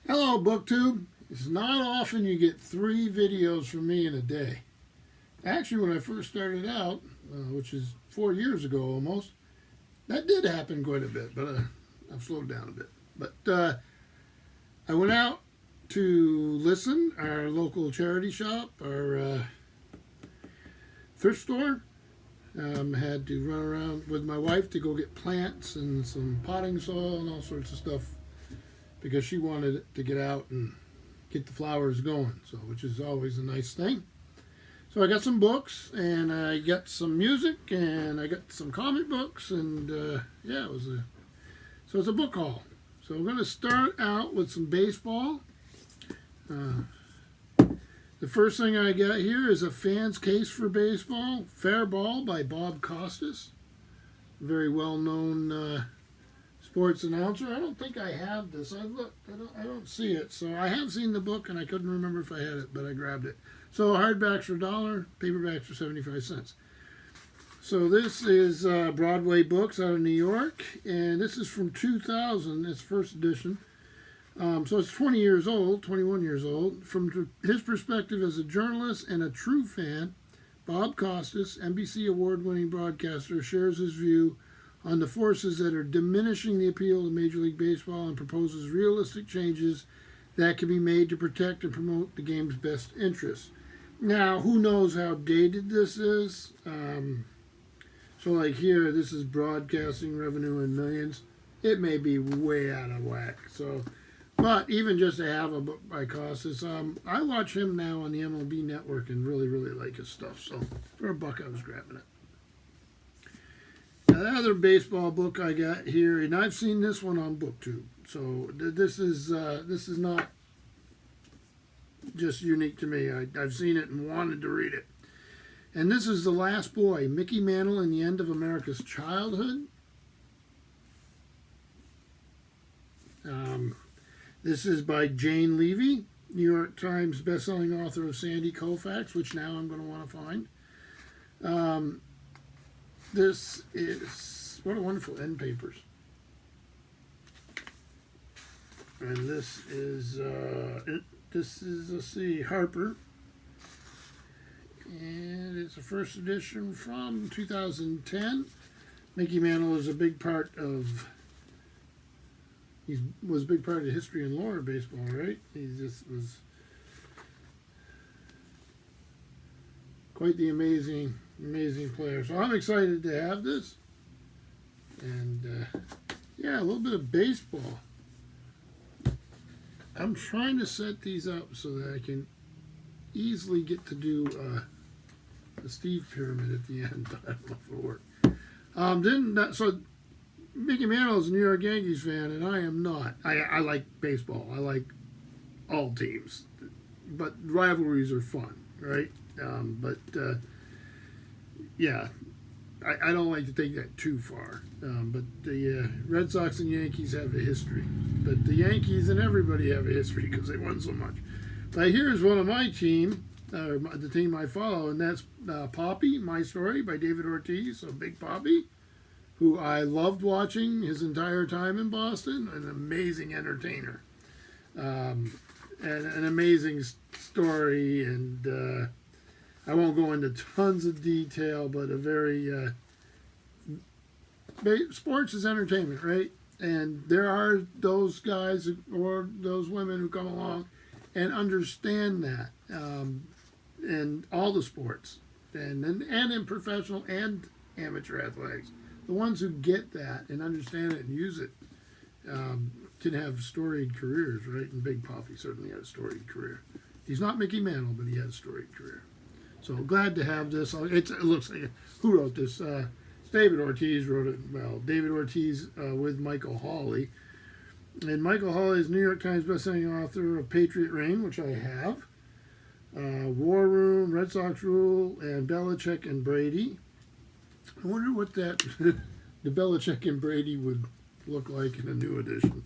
Hello, BookTube. It's not often you get 3 videos from me in a day. Actually, when I first started out, which is 4 years ago almost, that did happen quite a bit, but I've slowed down a bit. But I went out to listen, our local charity shop, our thrift store. Had to run around with my wife to go get plants and some potting soil and all sorts of stuff because she wanted to get out and get the flowers going, so which is always a nice thing. So I got some books and I got some music and I got some comic books and yeah, it's a book haul. So we're going to start out with some baseball. The first thing I got here is a fan's case for baseball, Fair Ball by Bob Costas, very well-known sports announcer. I don't think I have this. I looked. I don't see it. So I have seen the book, and I couldn't remember if I had it, but I grabbed it. So hardbacks for $1, paperbacks for 75 cents. So this is Broadway Books out of New York, and this is from 2000. It's first edition. So it's 20 years old, 21 years old. From his perspective as a journalist and a true fan, Bob Costas, NBC award-winning broadcaster, shares his view on the forces that are diminishing the appeal of Major League Baseball and proposes realistic changes that can be made to protect and promote the game's best interests. Now, who knows how dated this is? So like here, this is broadcasting revenue in millions. It may be way out of whack. But even just to have a book by Costas, I watch him now on the MLB Network and really, really like his stuff. So for $1, I was grabbing it. Now, the other baseball book I got here, and I've seen this one on BookTube. So this is not just unique to me. I've seen it and wanted to read it. And this is The Last Boy, Mickey Mantle and the End of America's Childhood. This is by Jane Levy, New York Times bestselling author of Sandy Koufax, which now I'm going to want to find. This is, what a wonderful end papers. And this is, let's see, Harper. And it's a first edition from 2010. Mickey Mantle is a big part of... He was a big part of the history and lore of baseball, right? He just was quite the amazing player. So I'm excited to have this. And, yeah, a little bit of baseball. I'm trying to set these up so that I can easily get to do the Steve Pyramid at the end, but I don't know if it'll work. So Mickey Mantle is a New York Yankees fan, and I am not. I like baseball. I like all teams. But rivalries are fun, right? Yeah, I don't like to take that too far. But the Red Sox and Yankees have a history. But the Yankees and everybody have a history because they won so much. But here's one of my team, the team I follow, and that's Poppy, My Story by David Ortiz, so Big Poppy, who I loved watching his entire time in Boston, an amazing entertainer, and an amazing story, and I won't go into tons of detail, but a very, sports is entertainment, right? And there are those guys or those women who come along and understand that in all the sports, and in professional and amateur athletics. The ones who get that and understand it and use it can have storied careers, right? And Big Poppy certainly had a storied career. He's not Mickey Mantle, but he had a storied career. So glad to have this. It looks like, who wrote this? David Ortiz wrote it. Well, David Ortiz with Michael Hawley. And Michael Hawley is New York Times bestselling author of Patriot Reign, which I have. War Room, Red Sox Rule, and Belichick and Brady. I wonder what that the Belichick and Brady would look like in a new edition.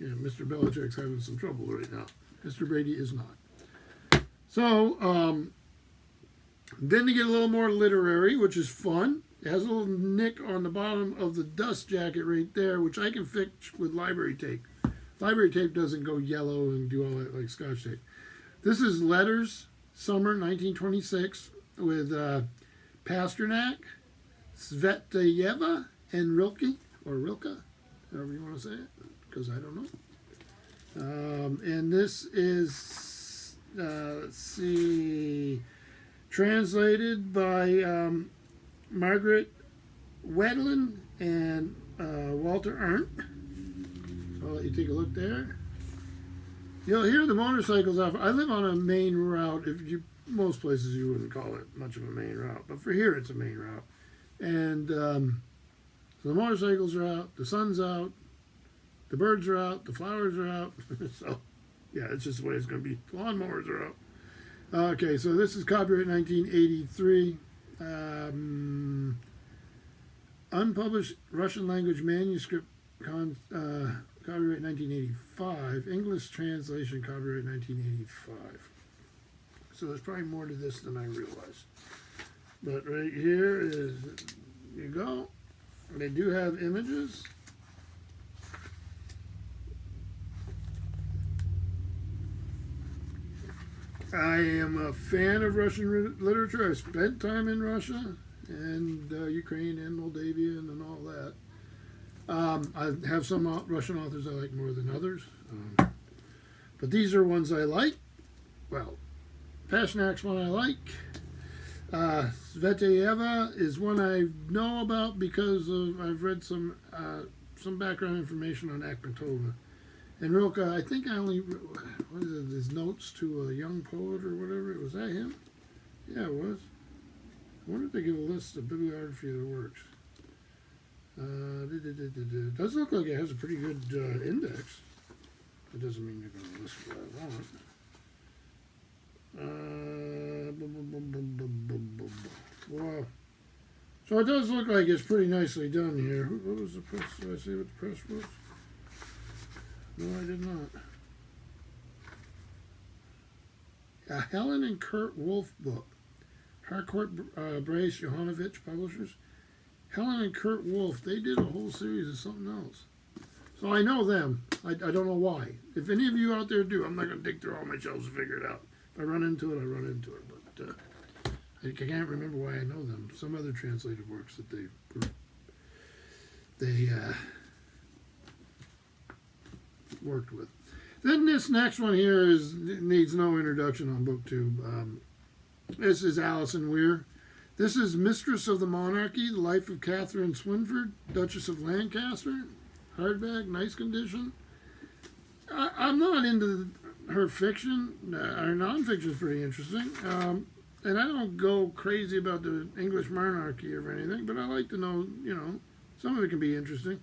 Yeah, Mr. Belichick's having some trouble right now. Mr. Brady is not. So, then to get a little more literary, which is fun. It has a little nick on the bottom of the dust jacket right there, which I can fix with library tape. Library tape doesn't go yellow and do all that like Scotch tape. This is Letters, Summer 1926, with Pasternak, Svetayeva, and Rilke, or Rilke, however you want to say it, because I don't know. And this is, let's see, translated by Margaret Wedlin and Walter Arndt. So I'll let you take a look there. You'll hear the motorcycles off. I live on a main route. Most places you wouldn't call it much of a main route, but for here it's a main route. And so the motorcycles are out, the sun's out, the birds are out, the flowers are out. So yeah, it's just the way it's going to be. The lawnmowers are out. Okay, so this is copyright 1983. Unpublished Russian language manuscript, copyright 1985. English translation, copyright 1985. So there's probably more to this than I realized. But right here is, you go. They do have images. I am a fan of Russian literature. I spent time in Russia and Ukraine and Moldavia and all that. I have some Russian authors I like more than others. But these are ones I like. Well, Pasternak's one I like. Svetayeva is one I know about because I've read some background information on Akhmatova. And Rilke, I think I only, what is it, his notes to a young poet or whatever. Was that him? Yeah, it was. I wonder if they give a list of bibliography of the works. It does look like it has a pretty good index. That doesn't mean you're going to list what I want. Wow. So it does look like it's pretty nicely done here. What was the press? Did I say what the press was? No, I did not. A Helen and Kurt Wolf book. Harcourt Brace Johanovich Publishers. Helen and Kurt Wolf, they did a whole series of something else. So I know them. I don't know why. If any of you out there do, I'm not going to dig through all my shelves to figure it out. If I run into it, I run into it. But I can't remember why I know them. Some other translated works that they worked with. Then this next one here needs no introduction on BookTube. This is Alison Weir. This is Mistress of the Monarchy, The Life of Catherine Swynford, Duchess of Lancaster. Hardback, nice condition. I'm not into her fiction. Her nonfiction is pretty interesting. And I don't go crazy about the English monarchy or anything, but I like to know, some of it can be interesting.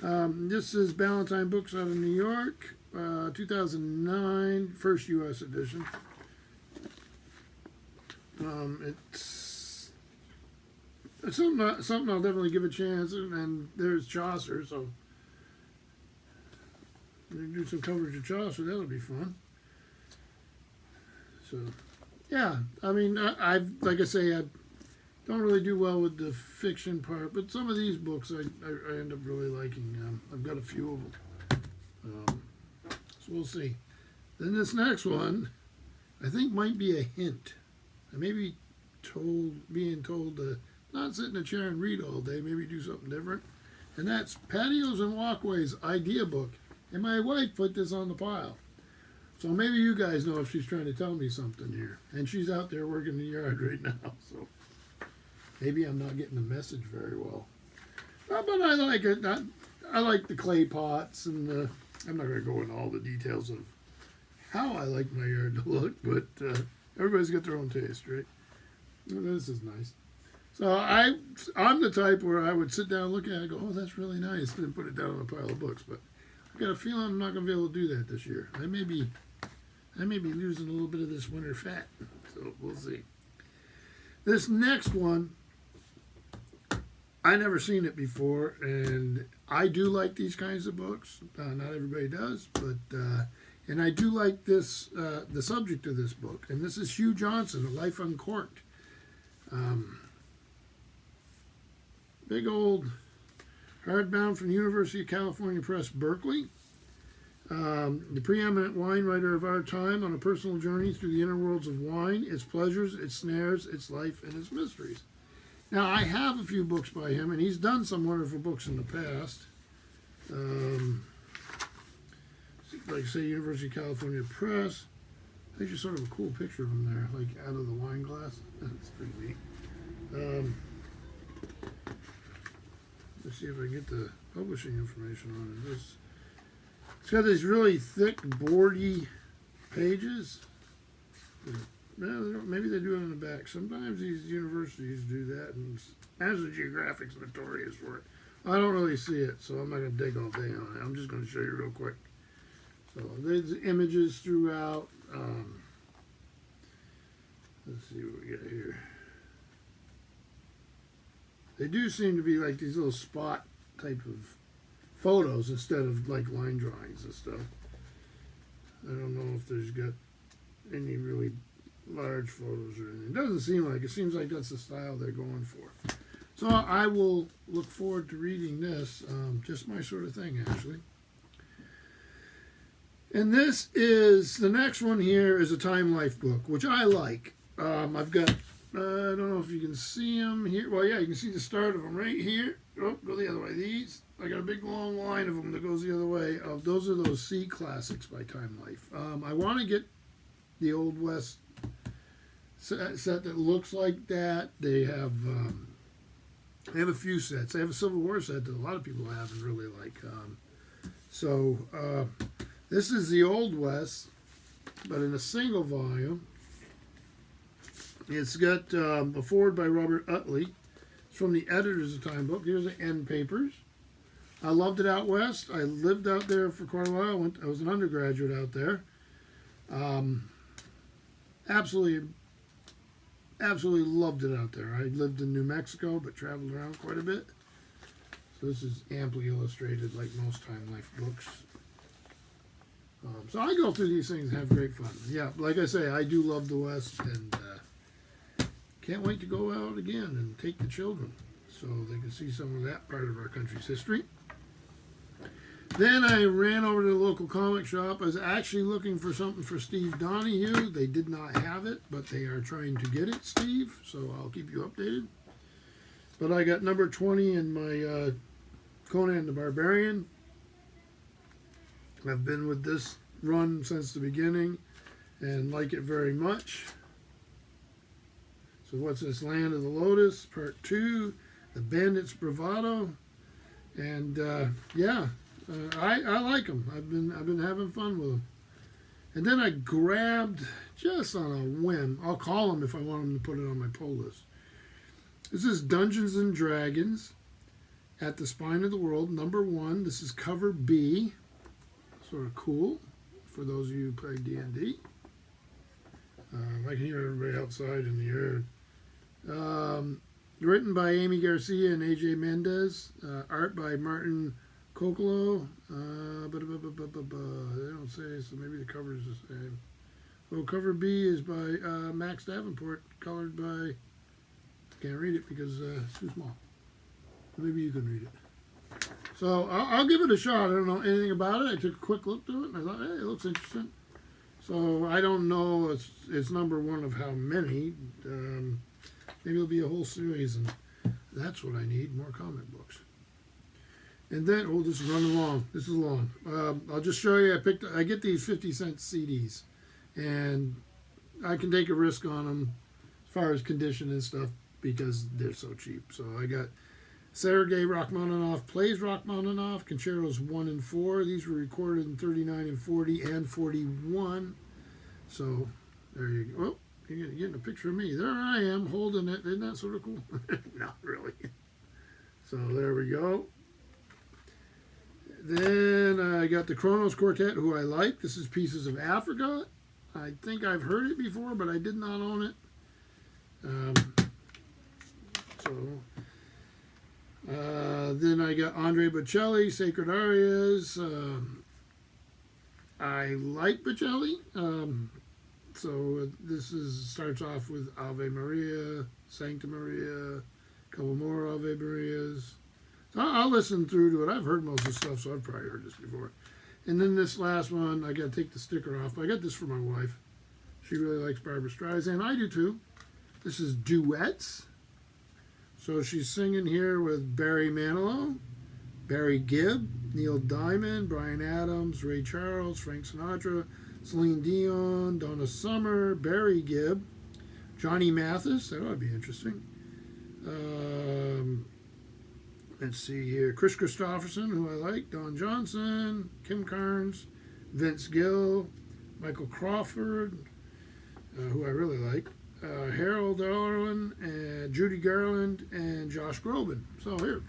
This is Ballantine Books out of New York, 2009, first U.S. edition. It's something I'll definitely give a chance, and there's Chaucer, so we do some coverage of Chaucer. That'll be fun. So, yeah, I mean, like I say, I don't really do well with the fiction part, but some of these books I end up really liking. I've got a few of them, so we'll see. Then this next one, I think might be a hint. I may be being told to not sit in a chair and read all day, maybe do something different. And that's Patios and Walkways Idea Book. And my wife put this on the pile. So maybe you guys know if she's trying to tell me something here. And she's out there working the yard right now, so maybe I'm not getting the message very well. But I like it. I like the clay pots, and I'm not going to go into all the details of how I like my yard to look, but everybody's got their own taste, right? This is nice. So I'm the type where I would sit down and look at it and go, oh, that's really nice, and then put it down on a pile of books. But I got a feeling I'm not going to be able to do that this year. I may be losing a little bit of this winter fat, so we'll see. This next one, I never seen it before, and I do like these kinds of books. Not everybody does, but and I do like this the subject of this book. And this is Hugh Johnson, A Life Uncorked. Big old hardbound from the University of California Press, Berkeley. The preeminent wine writer of our time on a personal journey through the inner worlds of wine, its pleasures, its snares, its life, and its mysteries. Now, I have a few books by him, and he's done some wonderful books in the past. Like, say, University of California Press. There's just sort of a cool picture of him there, like out of the wine glass. That's pretty neat. Let's see if I can get the publishing information on it. It's got these really thick, boardy pages. Well, maybe they do it on the back. Sometimes these universities do that, and National Geographic's notorious for it. I don't really see it, so I'm not going to dig all day on it. I'm just going to show you real quick. So there's images throughout. Let's see what we got here. They do seem to be like these little spot type of photos instead of like line drawings and stuff. I don't know if there's got any really large photos or anything. It doesn't seem like it. Seems like that's the style they're going for. So I will look forward to reading this. Just my sort of thing, actually. And this is, the next one here is a Time Life book, which I like. I've got, I don't know if you can see them here. Well, yeah, you can see the start of them right here. Oh, go the other way. These, I got a big long line of them that goes the other way. Those are those Sea Classics by Time Life. I want to get the Old West set that looks like that. They have a few sets. They have a Civil War set that a lot of people have and really like. This is the Old West, but in a single volume. It's got a foreword by Robert Utley. It's from the editors of Time book. Here's the end papers. I loved it out west. I lived out there for quite a while. I was an undergraduate out there. Absolutely loved it out there. I lived in New Mexico, but traveled around quite a bit. So this is amply illustrated like most Time Life books. So I go through these things and have great fun. Yeah, like I say, I do love the West, and can't wait to go out again and take the children so they can see some of that part of our country's history. Then I ran over to the local comic shop. I was actually looking for something for Steve Donahue. They did not have it, but they are trying to get it, Steve, so I'll keep you updated. But I got number 20 in my Conan the Barbarian. I've been with this run since the beginning and like it very much. So what's this? Land of the Lotus, Part 2, The Bandit's Bravado. And I like them. I've been having fun with them. And then I grabbed, just on a whim, I'll call them if I want them to put it on my pull list. This is Dungeons and Dragons at the Spine of the World, number 1. This is cover B. Sort of cool for those of you who play D&D. I can hear everybody outside in the yard. Written by Amy Garcia and AJ Mendez. Art by Martin Kokolo. They don't say, so maybe the cover is the same. Well, cover B is by Max Davenport, colored by, can't read it because it's too small. Maybe you can read it. So I'll give it a shot. I don't know anything about it. I took a quick look through it, and I thought, hey, it looks interesting. So I don't know. It's number 1 of how many. Maybe it'll be a whole series, and that's what I need, more comic books. And then, we'll just run along. This is long. I'll just show you. I get these 50-cent CDs, and I can take a risk on them as far as condition and stuff because they're so cheap. So I got Sergei Rachmaninoff plays Rachmaninoff, Concertos 1 and 4. These were recorded in 39 and 40 and 41. So there you go. Oh, you're getting a picture of me. There I am holding it. Isn't that sort of cool? Not really. So there we go. Then I got the Kronos Quartet, who I like. This is Pieces of Africa. I think I've heard it before, but I did not own it. Then I got Andre Bocelli, Sacred Arias. I like Bocelli. So this starts off with Ave Maria, Sancta Maria, a couple more Ave Marias. So I'll listen through to it. I've heard most of the stuff, so I've probably heard this before. And then this last one, I got to take the sticker off. I got this for my wife. She really likes Barbra Streisand. I do too. This is Duets. So she's singing here with Barry Manilow, Barry Gibb, Neil Diamond, Bryan Adams, Ray Charles, Frank Sinatra, Celine Dion, Donna Summer, Barry Gibb, Johnny Mathis. That ought to be interesting. Let's see here. Chris Christopherson, who I like, Don Johnson, Kim Carnes, Vince Gill, Michael Crawford, who I really like, Harold Arlen, and Judy Garland, and Josh Groban. So here,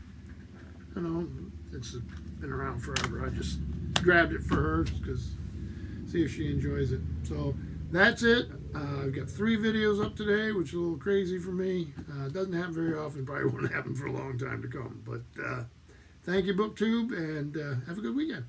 you know, it's been around forever. I just grabbed it for her because see if she enjoys it. So that's it. I've got 3 videos up today, which is a little crazy for me. It doesn't happen very often. Probably won't happen for a long time to come. But thank you, BookTube, and have a good weekend.